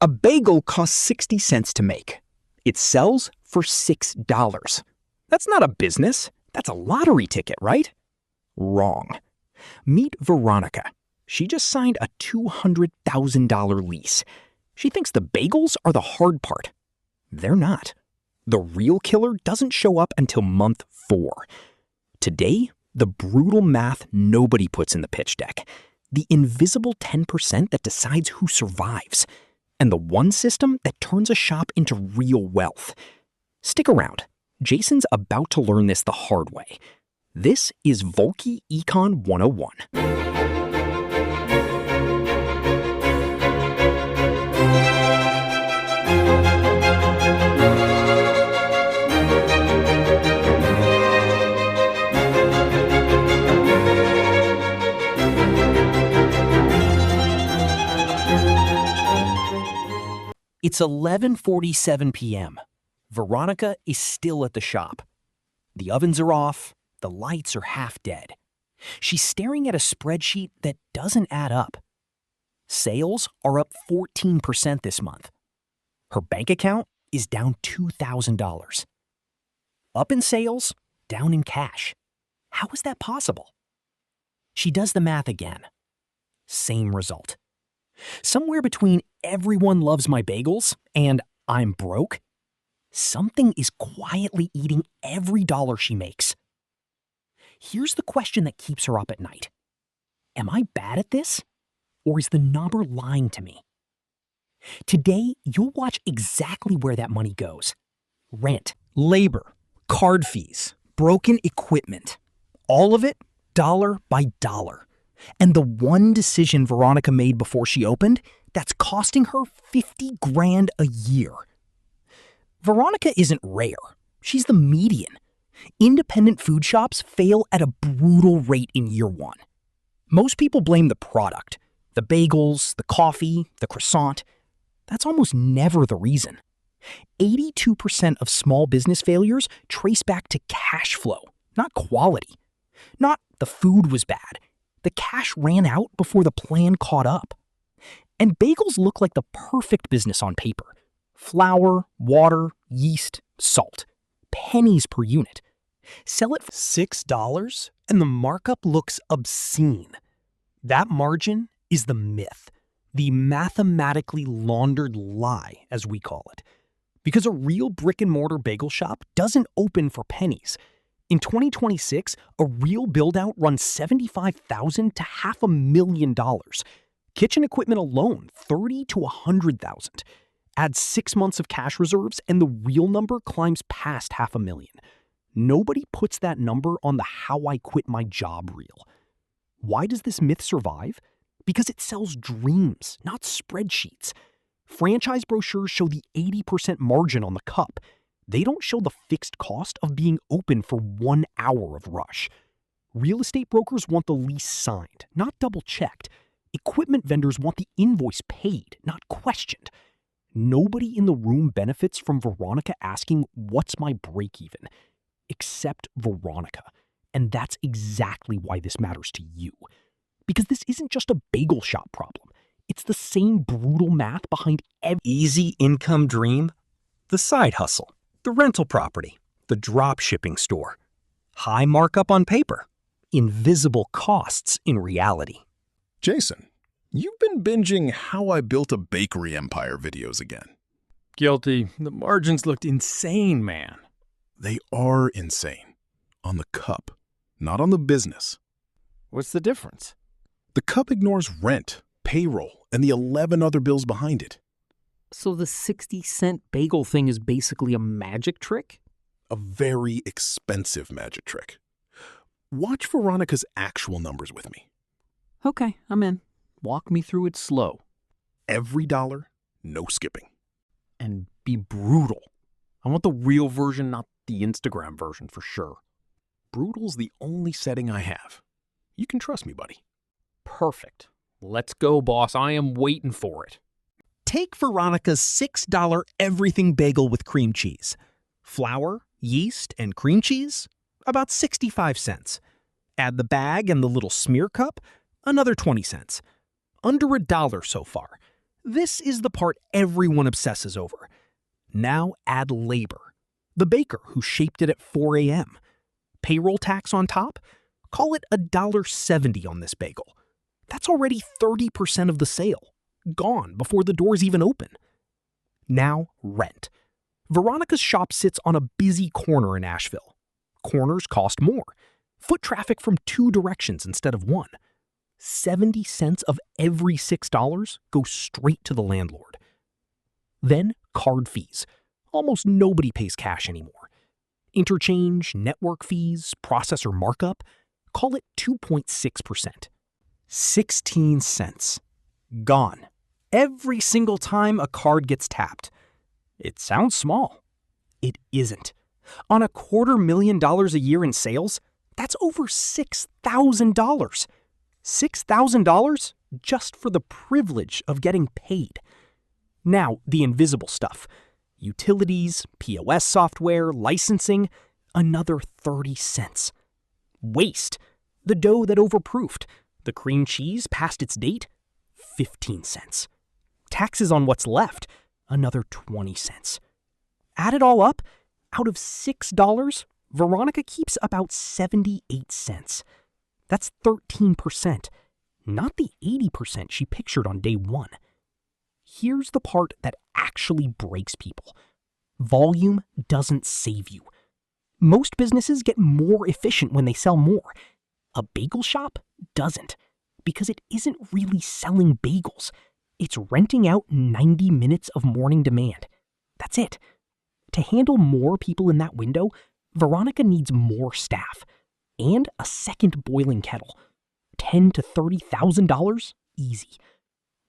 A bagel costs 60 cents to make. It sells for $6. That's not a business. That's a lottery ticket, right? Wrong. Meet Veronica. She just signed a $200,000 lease. She thinks the bagels are the hard part. They're not. The real killer doesn't show up until month 4. Today, the brutal math nobody puts in the pitch deck. The invisible 10% that decides who survives. And the one system that turns a shop into real wealth. Stick around. Jason's about to learn this the hard way. This is Volky ECON 101. It's 11:47 p.m. Veronica is still at the shop. The ovens are off, the lights are half dead. She's staring at a spreadsheet that doesn't add up. Sales are up 14% this month. Her bank account is down $2,000. Up in sales, down in cash. How is that possible? She does the math again. Same result. Somewhere between everyone loves my bagels and I'm broke, something is quietly eating every dollar she makes. Here's the question that keeps her up at night. Am I bad at this? Or is the number lying to me? Today, you'll watch exactly where that money goes. Rent, labor, card fees, broken equipment. All of it, dollar by dollar. And the one decision Veronica made before she opened, that's costing her $50,000 a year. Veronica isn't rare. She's the median. Independent food shops fail at a brutal rate in year 1. Most people blame the product, the bagels, the coffee, the croissant. That's almost never the reason. 82% of small business failures trace back to cash flow, not quality. Not the food was bad. The cash ran out before the plan caught up. And bagels look like the perfect business on paper. Flour, water, yeast, salt. Pennies per unit. Sell it for $6 and the markup looks obscene. That margin is the myth. The mathematically laundered lie, as we call it. Because a real brick-and-mortar bagel shop doesn't open for pennies. In 2026, a real build-out runs $75,000 to $500,000. Kitchen equipment alone, $30,000 to $100,000. Add 6 months of cash reserves, and the real number climbs past $500,000. Nobody puts that number on the "how I quit my job" reel. Why does this myth survive? Because it sells dreams, not spreadsheets. Franchise brochures show the 80% margin on the cup. They don't show the fixed cost of being open for 1 hour of rush. Real estate brokers want the lease signed, not double-checked. Equipment vendors want the invoice paid, not questioned. Nobody in the room benefits from Veronica asking, "What's my break-even?" Except Veronica. And that's exactly why this matters to you. Because this isn't just a bagel shop problem. It's the same brutal math behind every easy income dream. The side hustle. The rental property, the drop shipping store, high markup on paper, invisible costs in reality. Jason, you've been binging How I Built a Bakery Empire videos again. Guilty. The margins looked insane, man. They are insane. On the cup, not on the business. What's the difference? The cup ignores rent, payroll, and the 11 other bills behind it. So the 60-cent bagel thing is basically a magic trick? A very expensive magic trick. Watch Veronica's actual numbers with me. Okay, I'm in. Walk me through it slow. Every dollar, no skipping. And be brutal. I want the real version, not the Instagram version for sure. Brutal's the only setting I have. You can trust me, buddy. Perfect. Let's go, boss. I am waiting for it. Take Veronica's $6 everything bagel with cream cheese. Flour, yeast, and cream cheese, about 65 cents. Add the bag and the little smear cup, another 20 cents. Under $1 so far. This is the part everyone obsesses over. Now add labor. The baker who shaped it at 4 a.m. Payroll tax on top? Call it $1.70 on this bagel. That's already 30% of the sale. Gone before the doors even open. Now rent. Veronica's shop sits on a busy corner in Asheville. Corners cost more. Foot traffic from 2 directions instead of 1. 70 cents of every $6 go straight to the landlord. Then card fees. Almost nobody pays cash anymore. Interchange, network fees, processor markup, call it 2.6%. 16 cents. Gone. Every single time a card gets tapped. It sounds small. It isn't. On $250,000 a year in sales, that's over $6,000. $6,000 just for the privilege of getting paid. Now, the invisible stuff. Utilities, POS software, licensing, another 30 cents. Waste. The dough that overproofed. The cream cheese past its date, 15 cents. Taxes on what's left, another 20 cents. Add it all up, out of $6, Veronica keeps about 78 cents. That's 13%, not the 80% she pictured on day one. Here's the part that actually breaks people. Volume doesn't save you. Most businesses get more efficient when they sell more. A bagel shop doesn't, because it isn't really selling bagels. It's renting out 90 minutes of morning demand. That's it. To handle more people in that window, Veronica needs more staff and a second boiling kettle. $10,000 to $30,000 easy.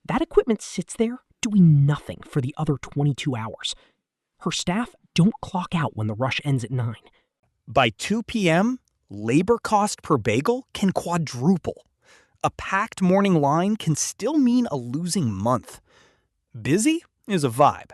That equipment sits there doing nothing for the other 22 hours. Her staff don't clock out when the rush ends at 9. By 2 p.m., labor cost per bagel can quadruple. A packed morning line can still mean a losing month. Busy is a vibe.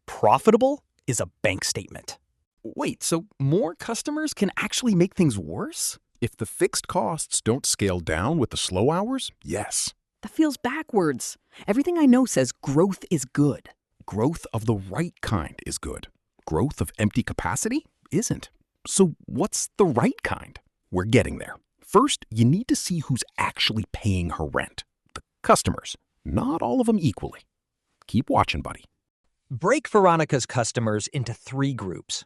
Profitable is a bank statement. Wait, so more customers can actually make things worse? If the fixed costs don't scale down with the slow hours, yes. That feels backwards. Everything I know says growth is good. Growth of the right kind is good. Growth of empty capacity isn't. So what's the right kind? We're getting there. First, you need to see who's actually paying her rent. The customers. Not all of them equally. Keep watching, buddy. Break Veronica's customers into 3 groups.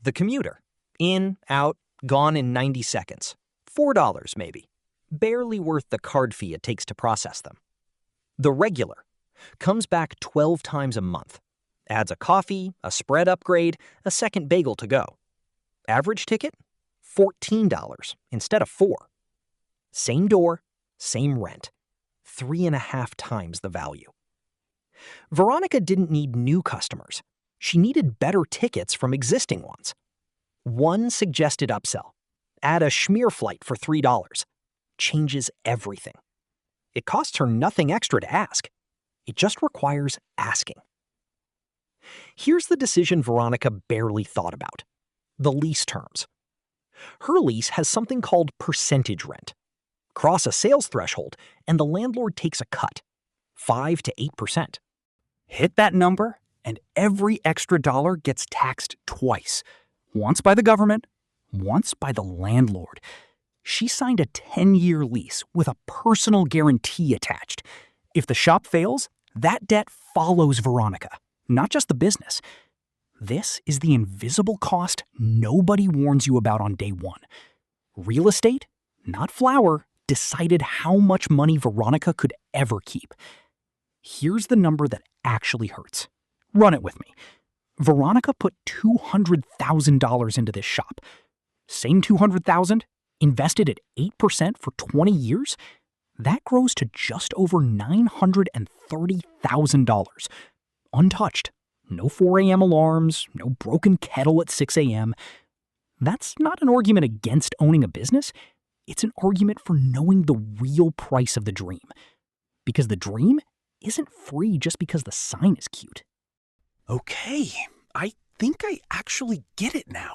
The commuter. In, out, gone in 90 seconds. $4 maybe. Barely worth the card fee it takes to process them. The regular. Comes back 12 times a month. Adds a coffee, a spread upgrade, a second bagel to go. Average ticket? $14 instead of $4. Same door, same rent. 3.5 times the value. Veronica didn't need new customers. She needed better tickets from existing ones. One suggested upsell. Add a schmear flight for $3. Changes everything. It costs her nothing extra to ask. It just requires asking. Here's the decision Veronica barely thought about. The lease terms. Her lease has something called percentage rent. Cross a sales threshold, and the landlord takes a cut, 5 to 8%. Hit that number, and every extra dollar gets taxed twice. Once by the government, once by the landlord. She signed a 10-year lease with a personal guarantee attached. If the shop fails, that debt follows Veronica, not just the business. This is the invisible cost nobody warns you about on day one. Real estate, not flour, decided how much money Veronica could ever keep. Here's the number that actually hurts. Run it with me. Veronica put $200,000 into this shop. Same $200,000, invested at 8% for 20 years? That grows to just over $930,000. Untouched. No 4 a.m. alarms, no broken kettle at 6 a.m. That's not an argument against owning a business. It's an argument for knowing the real price of the dream. Because the dream isn't free just because the sign is cute. Okay, I think I actually get it now.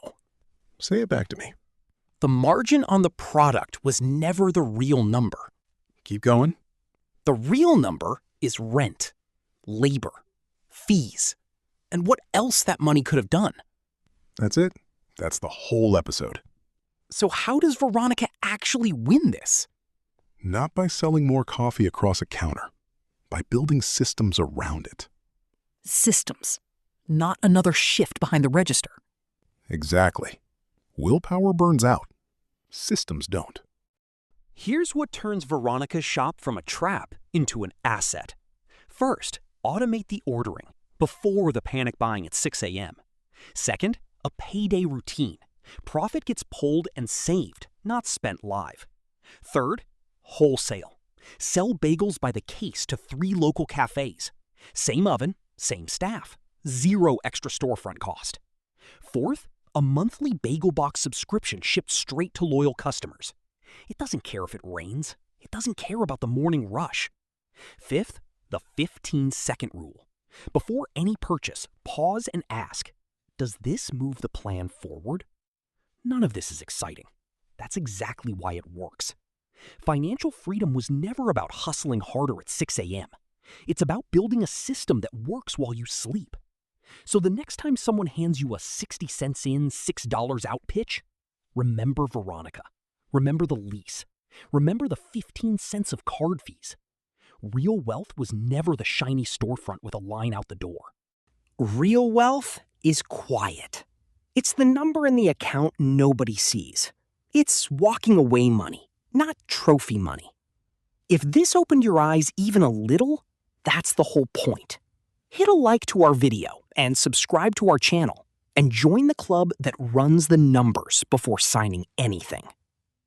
Say it back to me. The margin on the product was never the real number. Keep going. The real number is rent. labor, fees, and what else that money could have done. That's it. That's the whole episode. So how does Veronica actually win this? Not by selling more coffee across a counter, by building systems around it. Systems, not another shift behind the register. Exactly. Willpower burns out. Systems don't. Here's what turns Veronica's shop from a trap into an asset. First, automate the ordering before the panic buying at 6 a.m. Second, a payday routine. Profit gets pulled and saved, not spent live. Third, wholesale. Sell bagels by the case to 3 local cafes. Same oven, same staff. 0 extra storefront cost. Fourth, a monthly bagel box subscription shipped straight to loyal customers. It doesn't care if it rains. It doesn't care about the morning rush. Fifth, the 15-second rule. Before any purchase, pause and ask, does this move the plan forward? None of this is exciting. That's exactly why it works. Financial freedom was never about hustling harder at 6 a.m. It's about building a system that works while you sleep. So the next time someone hands you a 60 cents in, $6 out pitch, remember Veronica. Remember the lease. Remember the 15 cents of card fees. Real wealth was never the shiny storefront with a line out the door. Real wealth is quiet. It's the number in the account nobody sees. It's walking away money, not trophy money. If this opened your eyes even a little, that's the whole point. Hit a like to our video and subscribe to our channel and join the club that runs the numbers before signing anything.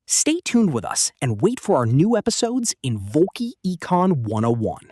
Stay tuned with us and wait for our new episodes in Volky ECON 101.